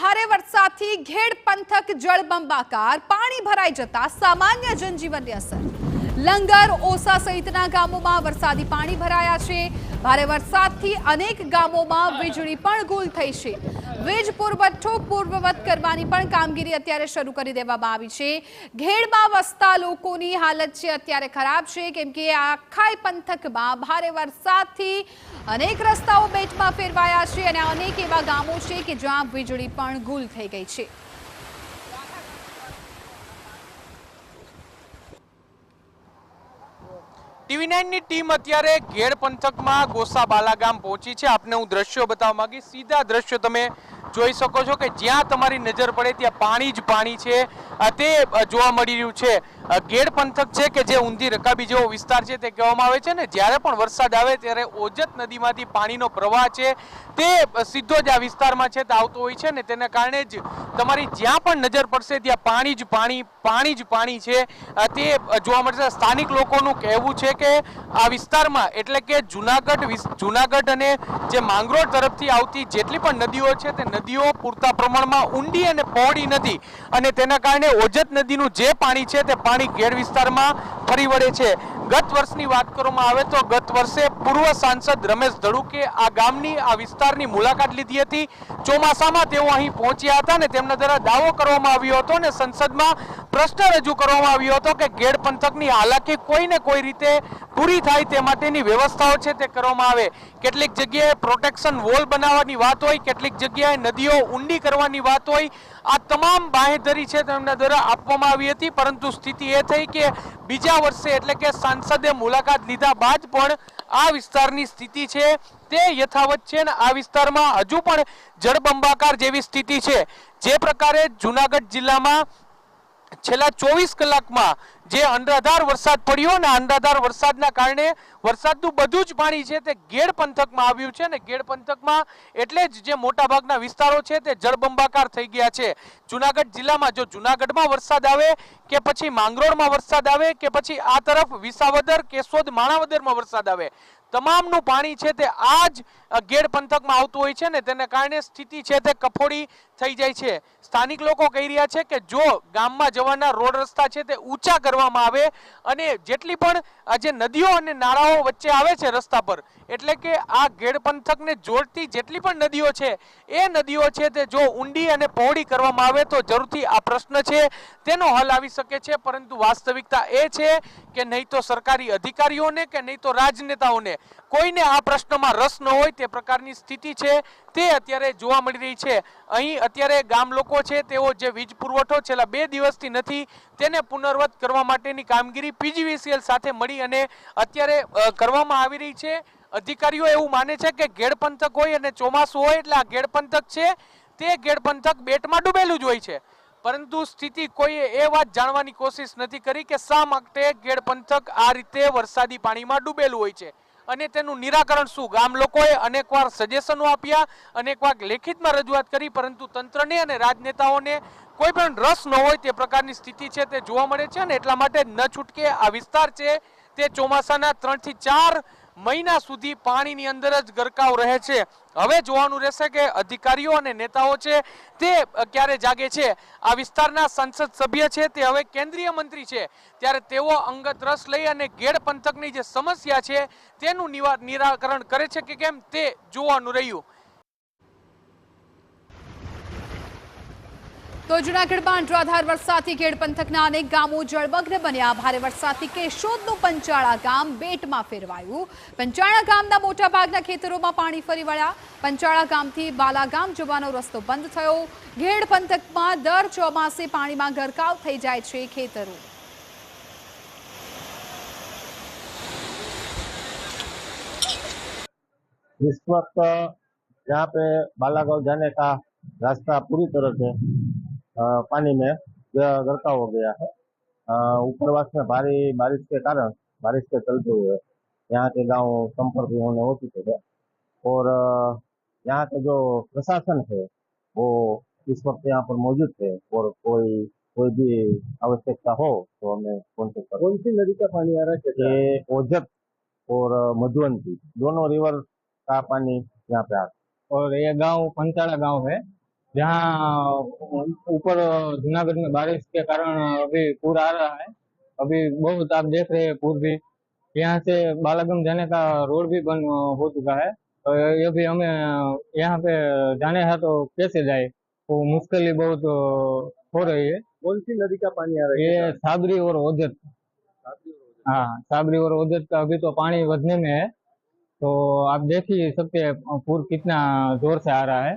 ભારે વરસાદથી ઘેડ પંથક જળબંબાકાર, પાણી ભરાઈ જતા સામાન્ય જનજીવનને અસર। લંગર, ઓસા સહિતના ગામોમાં વરસાદી પાણી ભરાયા છે। ભારે વરસાદથી અનેક ગામોમાં વીજળી પણ ગુલ થઈ છે। વીજ પુરવઠો પૂર્વવત કરવાની પણ કામગીરી અત્યારે શરૂ કરી દેવામાં આવી છે। ઘેડમાં વસતા લોકોની હાલત છે અત્યારે ખરાબ છે, કેમ કે આખાય પંથકમાં ભારે વરસાદથી અનેક રસ્તાઓ બેટમાં ફેરવાયા છે અને અનેક એવા ગામો છે કે જ્યાં વીજળી પણ ગુલ થઈ ગઈ છે। ટીવી9 ની ટીમ અત્યારે ઘેડ પંથકમાં ગોસાબાલા ગામ પહોંચી છે। આપને હું દ્રશ્યો બતાવવા માંગીશ। સીધા દ્રશ્યો તમે જોઈ શકો છો કે જ્યાં તમારી નજર પડે ત્યાં પાણી જ પાણી છે તે જોવા મળી રહ્યું છે। ઘેડ પંથક છે કે જે ઊંધી રકાબી જેવો વિસ્તાર છે તે કહેવામાં આવે છે ને, જ્યારે પણ વરસાદ આવે ત્યારે ઓજત નદીમાંથી પાણીનો પ્રવાહ છે તે સીધો જ આ વિસ્તારમાં છે તે આવતો હોય છે ને, તેને કારણે જ તમારી જ્યાં પણ નજર પડશે ત્યાં પાણી જ પાણી છે તે જોવા મળશે। સ્થાનિક લોકોનું કહેવું છે કે આ વિસ્તારમાં એટલે કે જુનાગઢ અને જે માંગરોળ તરફથી આવતી જેટલી પણ નદીઓ છે તે નદીઓ પૂરતા પ્રમાણમાં ઊંડી અને પહોળી નથી અને તેના કારણે ઓજત નદીનું જે પાણી છે તે પાણી ઘેડ વિસ્તારમાં ફરી વળે છે। ગત વર્ષની વાત કરવામાં આવે તો ગત વર્ષે પૂર્વ સાંસદ રમેશ ધડુકે આ ગામની આ વિસ્તારની મુલાકાત લીધી હતી। ચોમાસામાં તેઓ અહીં પહોંચ્યા હતા ને તેમના દ્વારા દાવો કરવામાં આવ્યો હતો ને સંસદમાં પ્રશ્ન રજૂ કરવામાં આવ્યો હતો કે ઘેડ પંથકની હાલાકી કોઈને કોઈ રીતે પૂરી થાય તે માટેની વ્યવસ્થાઓ છે તે કરવામાં આવે। કેટલીક જગ્યાએ પ્રોટેક્શન વોલ બનાવવાની વાત હોય, કેટલીક જગ્યાએ નદીઓ ઊંડી કરવાની વાત હોય, આ તમામ બાંહેધરી છે તેમના દ્વારા આપવામાં આવી હતી। પરંતુ સ્થિતિ એ થઈ કે બીજા વર્ષે એટલે કે સાંસદે મુલાકાત લીધા બાદ પણ આ વિસ્તારની સ્થિતિ છે તે યથાવત છે ને આ વિસ્તારમાં હજુ પણ જળબંબાકાર જેવી સ્થિતિ છે। જે પ્રકારે જુનાગઢ જિલ્લામાં છેલ્લા 24 કલાકમાં જે અનરાધાર વરસાદ પડ્યો ને અનરાધાર વરસાદના કારણે વરસાદનું બધું જ પાણી છે તે ઘેડ પંથકમાં આવ્યું છે ને ઘેડ પંથકમાં એટલે જ જે મોટા ભાગના વિસ્તારો છે તે જળબંબાકાર થઈ ગયા છે। જુનાગઢ જિલ્લામાં જો જુનાગઢમાં વરસાદ આવે કે પછી માંગરોળમાં વરસાદ આવે કે પછી આ તરફ વિસાવદર, કેશોદ, માણાવદરમાં વરસાદ આવે, તમામનું પાણી છે તે આ જ ઘેડ પંથકમાં આવતું હોય છે ને તેને કારણે સ્થિતિ છે તે કફોડી થઈ જાય છે। સ્થાનિક લોકો કહી રહ્યા છે કે જો ગામમાં જવાના રોડ રસ્તા છે તે ઊંચા કરવામાં આવે અને જેટલી પણ જે નદીઓ અને નાળાઓ વચ્ચે આવે છે રસ્તા પર એટલે કે આ ઘેડ પંથકને જોડતી જેટલી પણ નદીઓ છે એ નદીઓ છે તે જો ઊંડી અને પહોળી કરવામાં આવે તો જરૂરથી આ પ્રશ્ન છે તેનો હલ આવી શકે છે। પરંતુ વાસ્તવિકતા એ છે કે નહીં તો સરકારી અધિકારીઓને કે નહીં તો રાજનેતાઓને કોઈને આ પ્રશ્નમાં રસ ન હોય તે પ્રકારની સ્થિતિ છે તે અત્યારે જોવા મળી રહી છે। અહીં અત્યારે ગામ લોકો છે તેઓ જે વીજ પુરવઠો છેલ્લા 2 દિવસથી નથી તેને પુનર્વત કરવા માટેની કામગીરી પીજીવીસીએલ સાથે મળી અને અત્યારે કરવામાં આવી રહી છે। અધિકારીઓ એવું માને છે કે ઘેડ પંથક હોય અને ચોમાસું હોય એટલે આ ઘેડ પંથક છે તે ઘેડ પંથક બેટમાં ડૂબેલું જ હોય છે, પરંતુ સ્થિતિ કોઈએ એ વાત જાણવાની કોશિશ નથી કરી કે શા માટે ઘેડ પંથક આ રીતે વરસાદી પાણીમાં ડૂબેલું હોય છે અને તેનું નિરાકરણ શું। ગામ લોકોએ અનેકવાર સજેશનો આપ્યા, અનેકવાર લેખિતમાં રજૂઆત કરી, પરંતુ તંત્રને અને રાજનેતાઓને કોઈ પણ રસ ન હોય તે પ્રકારની સ્થિતિ છે તે જોવા મળે છે અને એટલા માટે ન છૂટકે આ વિસ્તાર છે તે ચોમાસાના 3 થી 4 મહિના સુધી પાણીની અંદર જ ગરકાવ રહે છે। હવે જોવાનું રહેશે કે અધિકારીઓ અને નેતાઓ છે તે ક્યારે જાગે છે। આ વિસ્તારના સંસદ સભ્ય છે તે હવે કેન્દ્રીય મંત્રી છે ત્યારે તેઓ અંગત રસ લઈ અને ઘેડ પંથકની જે સમસ્યા છે તેનું નિરાકરણ કરે છે કે કેમ તે જોવાનું રહ્યું। તો જૂનાગઢમાં અનરાધાર વરસાદથી ઘેડ પંથકના અનેક ગામો જળમગ્ન બન્યા। ભારે વરસાદથી કેશોદનું પંચાળા ગામ બેટમાં ફેરવાયું। પંચાળા ગામના મોટા ભાગના ખેતરોમાં પાણી ફરી વળ્યા। પંચાળા ગામથી બાલા ગામ જવાનો રસ્તો બંધ થયો। ઘેડ પંથકમાં દર ચોમાસે પાણીમાં ગરકાવ થઈ જાય છે ખેતરો। इस वक्त यहाँ पे बालागांव जाने का रास्ता पूरी तरह से पानी में गरकाव हो गया है। उपरवास में भारी बारिश के कारण, बारिश के चलते हुए यहाँ के गांव संपर्क होने हो चुके हैं और यहाँ के जो प्रशासन है वो इस वक्त यहाँ पर मौजूद है और कोई भी आवश्यकता हो तो हमें कॉन्टेक्ट करो। कौन सी नदी का पानी आ रहा है? ये ओजत और मधुवंती दोनों रिवर का पानी यहाँ पे आता है। और ये गांव पंचाड़ा गांव है जहाँ ऊपर जूनागढ़ में बारिश के कारण अभी पूर आ रहा है। अभी बहुत आप देख रहे हैं पूर भी। यहाँ से बालागम जाने का रोड भी बंद हो चुका है। तो ये भी हमें यहाँ पे जाने है तो कैसे जाए, वो मुश्किल बहुत हो रही है। कौन सी नदी का पानी आ रहा है? ये साबरी और ओजत। हाँ, साबरी और ओजत का अभी तो पानी बढ़ने में है। तो आप देख ही सकते हैं पूर कितना जोर से आ रहा है।